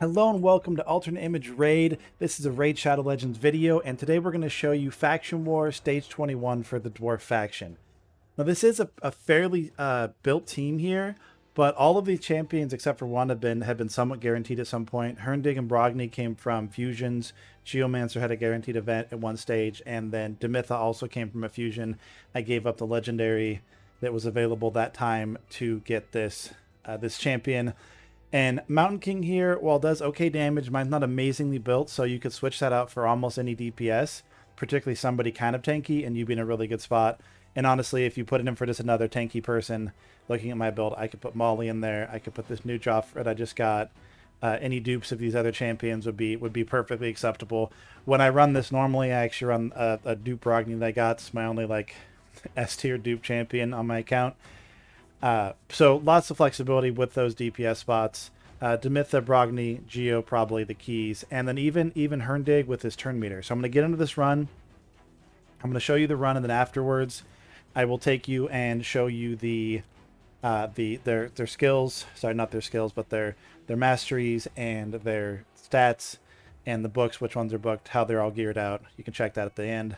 Hello and welcome to Alternate Image Raid. This is a Raid Shadow Legends video, and today we're going to show you Faction War Stage 21 for the Dwarf faction. Now this is a fairly built team here, but all of the champions except for one have been somewhat guaranteed at some point. Hurndig and Brogni came from fusions. Geomancer had a guaranteed event at one stage, and then Demytha also came from a fusion. I gave up the legendary that was available that time to get this champion. And Mountain King here, while does okay damage, mine's not amazingly built, so you could switch that out for almost any DPS, particularly somebody kind of tanky, and you'd be in a really good spot. And honestly, if you put it in for just another tanky person, looking at my build, I could put Molly in there. I could put this new Joff that I just got. Any dupes of these other champions would be perfectly acceptable. When I run this normally, I actually run a dupe Brogni that I got. It's my only like S tier dupe champion on my account. So lots of flexibility with those DPS spots. Demytha, Brogni, Geo probably the keys, and then even Hurndig with his turn meter. So I'm going to get into this run. I'm going to show you the run, and then afterwards, I will take you and show you their skills. Sorry, not their skills, but their masteries and their stats and the books, which ones are booked, how they're all geared out. You can check that at the end.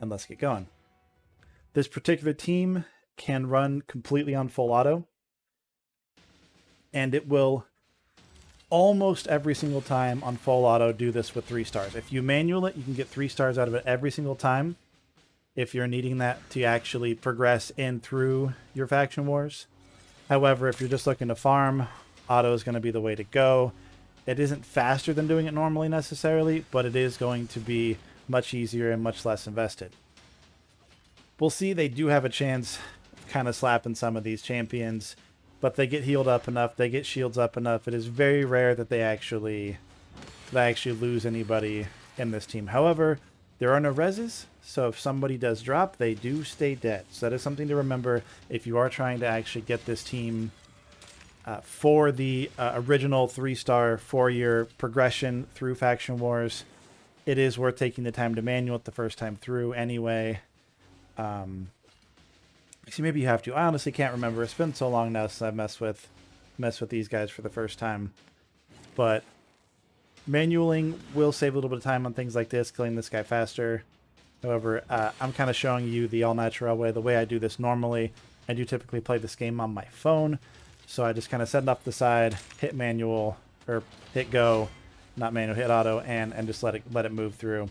And let's get going. This particular team can run completely on full auto, and it will almost every single time on full auto do this with 3 stars. If you manual it, you can get 3 stars out of it every single time if you're needing that to actually progress in through your faction wars. However, if you're just looking to farm, auto is going to be the way to go. It isn't faster than doing it normally necessarily, but it is going to be much easier and much less invested. We'll see they do have a chance kind of slapping some of these champions, but they get healed up enough, they get shields up enough. It is very rare that they actually lose anybody in this team. However, there are no reses, so if somebody does drop, they do stay dead. So that is something to remember if you are trying to actually get this team for the original 3-star 4-year progression through Faction Wars. It is worth taking the time to manual it the first time through anyway. See, maybe you have to. I honestly can't remember. It's been so long now since I've messed with these guys for the first time. But manualing will save a little bit of time on things like this, killing this guy faster. However, I'm kind of showing you the all-natural way. The way I do this normally, I do typically play this game on my phone. So I just kind of set it off the side, hit manual, or hit go, not manual, hit auto, and just let it move through.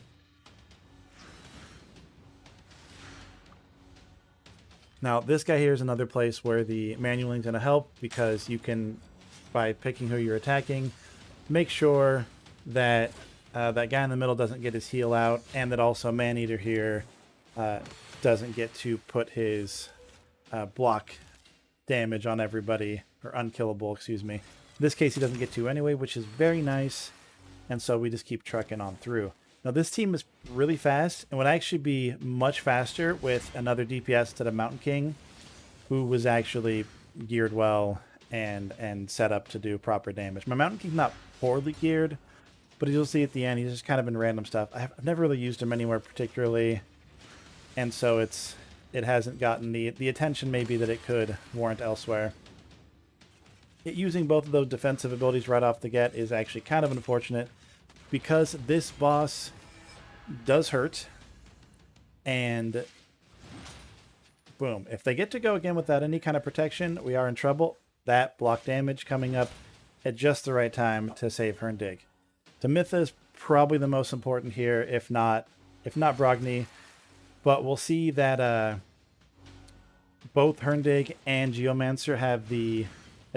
Now, this guy here is another place where the manualing is going to help, because you can, by picking who you're attacking, make sure that that guy in the middle doesn't get his heal out, and that also Maneater here doesn't get to put his block damage on everybody, or unkillable, excuse me. In this case, he doesn't get to anyway, which is very nice, and so we just keep trucking on through. Now, this team is really fast and would actually be much faster with another DPS instead of Mountain King, who was actually geared well and set up to do proper damage. My Mountain King's not poorly geared, but as you'll see at the end, he's just kind of in random stuff. I've never really used him anywhere particularly, and so it hasn't gotten the attention maybe that it could warrant elsewhere. Using both of those defensive abilities right off the get is actually kind of unfortunate, because this boss does hurt, and boom, if they get to go again without any kind of protection, we are in trouble. That block damage coming up at just the right time to save Hurndig. Demytha is probably the most important here, if not Brogni, but we'll see that both Hurndig and Geomancer have a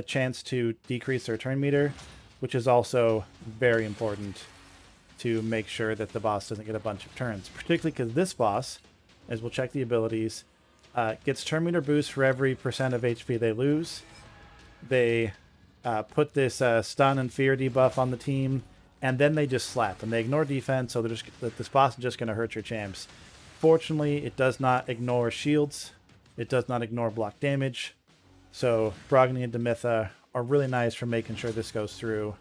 chance to decrease their turn meter, which is also very important to make sure that the boss doesn't get a bunch of turns, particularly because this boss, as we'll check the abilities, gets turn meter boost for every percent of HP they lose. They put this stun and fear debuff on the team, and then they just slap, and they ignore defense, so this boss is just going to hurt your champs. Fortunately, it does not ignore shields. It does not ignore block damage. So Brogni and Demytha are really nice for making sure this goes through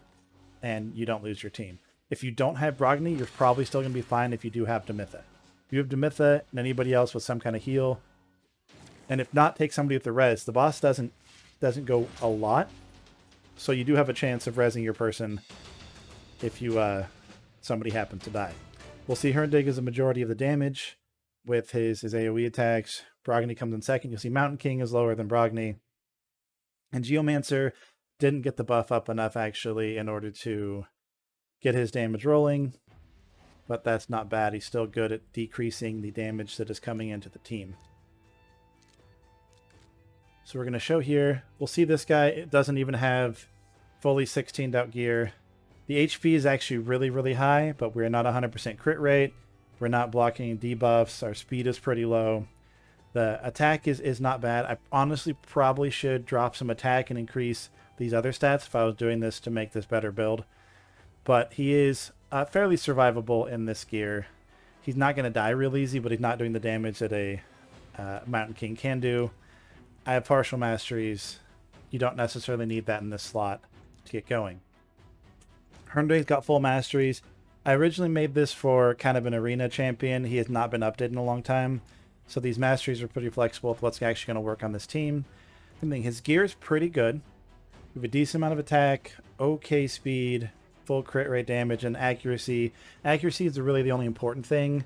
and you don't lose your team. If you don't have Brogni, you're probably still going to be fine if you do have Demytha. If you have Demytha and anybody else with some kind of heal, and if not, take somebody with the res. The boss doesn't go a lot, So you do have a chance of rezzing your person if you somebody happens to die. We'll see Hurndig is a majority of the damage with his AoE attacks. Brogni comes in second. You'll see Mountain King is lower than Brogni. And Geomancer didn't get the buff up enough, actually, in order to get his damage rolling. But that's not bad. He's still good at decreasing the damage that is coming into the team. So we're going to show here. We'll see this guy. It doesn't even have fully 16'd out gear. The HP is actually really, really high, but we're not 100% crit rate. We're not blocking debuffs. Our speed is pretty low. The attack is not bad. I honestly probably should drop some attack and increase these other stats if I was doing this to make this better build. But he is fairly survivable in this gear. He's not going to die real easy, but he's not doing the damage that a Mountain King can do. I have partial masteries. You don't necessarily need that in this slot to get going. Hurndig's got full masteries. I originally made this for kind of an arena champion. He has not been updated in a long time. So these masteries are pretty flexible with what's actually going to work on this team. I think his gear is pretty good. We have a decent amount of attack, okay speed, full crit rate damage, and accuracy. Accuracy is really the only important thing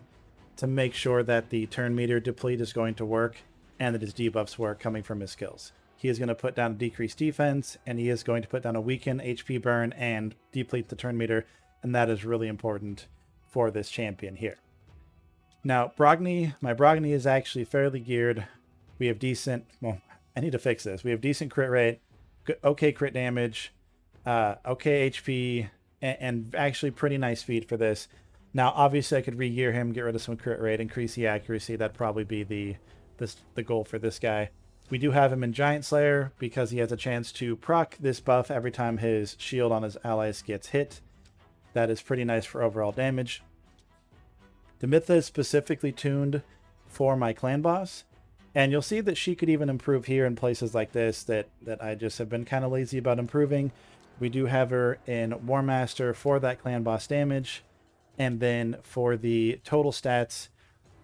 to make sure that the turn meter deplete is going to work and that his debuffs work coming from his skills. He is going to put down a decreased defense, and he is going to put down a weaken, HP burn, and deplete the turn meter, and that is really important for this champion here. Now, Brogni, my Brogni is actually fairly geared. We have decent, well, I need to fix this. We have decent crit rate, okay crit damage, okay HP, and actually pretty nice speed for this. Now, obviously, I could re-gear him, get rid of some crit rate, increase the accuracy. That'd probably be the goal for this guy. We do have him in Giant Slayer because he has a chance to proc this buff every time his shield on his allies gets hit. That is pretty nice for overall damage. Demytha is specifically tuned for my clan boss, and you'll see that she could even improve here in places like this that I just have been kind of lazy about improving. We do have her in War Master for that clan boss damage, and then for the total stats,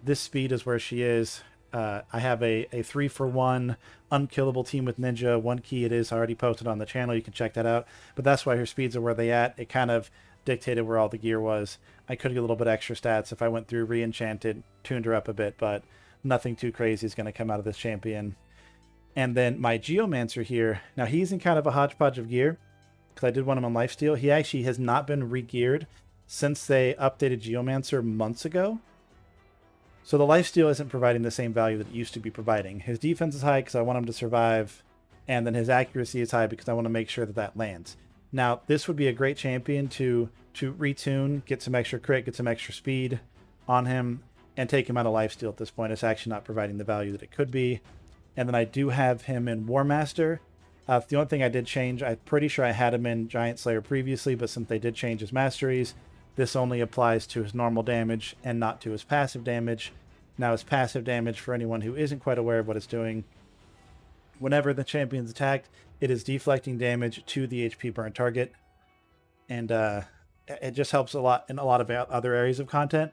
this speed is where she is. I have a 3-for-1 unkillable team with Ninja. One key it is already posted on the channel. You can check that out. But that's why her speeds are where they at. It kind of dictated where all the gear was. I could get a little bit extra stats if I went through re-enchanted, tuned her up a bit, but nothing too crazy is going to come out of this champion. And then my Geomancer here. Now he's in kind of a hodgepodge of gear because I did want him on lifesteal. He actually has not been re-geared since they updated Geomancer months ago. So the lifesteal isn't providing the same value that it used to be providing. His defense is high because I want him to survive, and then his accuracy is high because I want to make sure that that lands. Now, this would be a great champion to retune, get some extra crit, get some extra speed on him, and take him out of lifesteal at this point. It's actually not providing the value that it could be. And then I do have him in War Master. The only thing I did change, I'm pretty sure I had him in Giant Slayer previously, but since they did change his masteries, this only applies to his normal damage and not to his passive damage. Now, his passive damage, for anyone who isn't quite aware of what it's doing, whenever the champion's attacked, it is deflecting damage to the HP burn target. And it just helps a lot in a lot of other areas of content.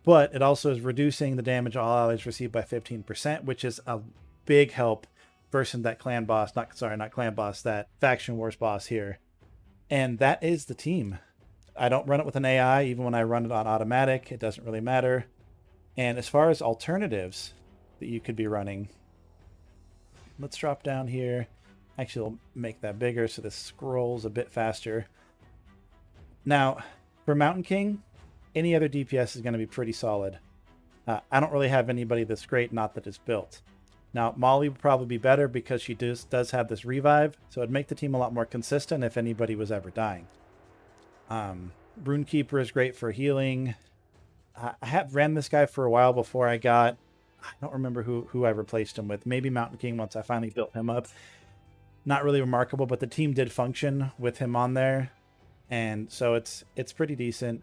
But it also is reducing the damage all allies receive by 15%, which is a big help versus that clan boss, not clan boss, that faction wars boss here. And that is the team. I don't run it with an AI, even when I run it on automatic, it doesn't really matter. And as far as alternatives that you could be running, let's drop down here. Actually, I'll make that bigger so this scrolls a bit faster. Now, for Mountain King, any other DPS is going to be pretty solid. I don't really have anybody that's great, not that it's built. Now, Molly would probably be better because she does have this revive, so it'd make the team a lot more consistent if anybody was ever dying. Runekeeper is great for healing. I have ran this guy for a while before I don't remember who I replaced him with. Maybe Mountain King once I finally built him up. Not really remarkable, but the team did function with him on there. And so it's pretty decent.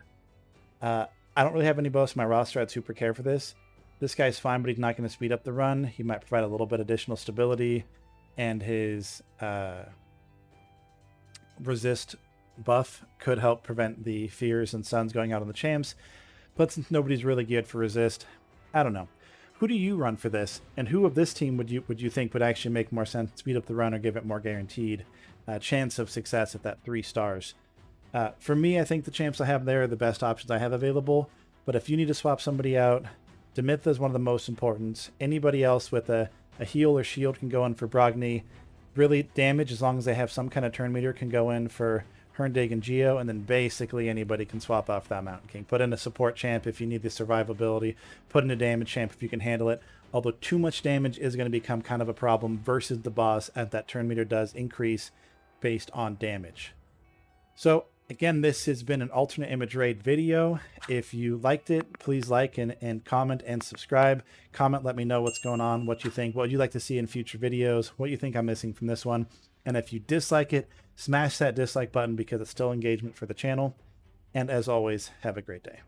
I don't really have any bows in my roster I'd super care for this. This guy's fine, but he's not going to speed up the run. He might provide a little bit additional stability. And his resist buff could help prevent the fears and suns going out on the champs. But since nobody's really geared for resist, I don't know. Who do you run for this, and who of this team would you think would actually make more sense to speed up the run or give it more guaranteed chance of success at that 3 stars? For me, I think the champs I have there are the best options I have available, but if you need to swap somebody out, Demytha is one of the most important. Anybody else with a heal or shield can go in for Brogni. Really, damage, as long as they have some kind of turn meter, can go in for Hurndig and Geo, and then basically anybody can swap off that Mountain King. Put in a support champ if you need the survivability, put in a damage champ if you can handle it, although too much damage is going to become kind of a problem versus the boss, as that turn meter does increase based on damage. So again, this has been an alternate image raid video. If you liked it, please like and comment and subscribe. Comment, let me know what's going on, what you think, what you'd like to see in future videos, what you think I'm missing from this one. And if you dislike it, smash that dislike button because it's still engagement for the channel. And as always, have a great day.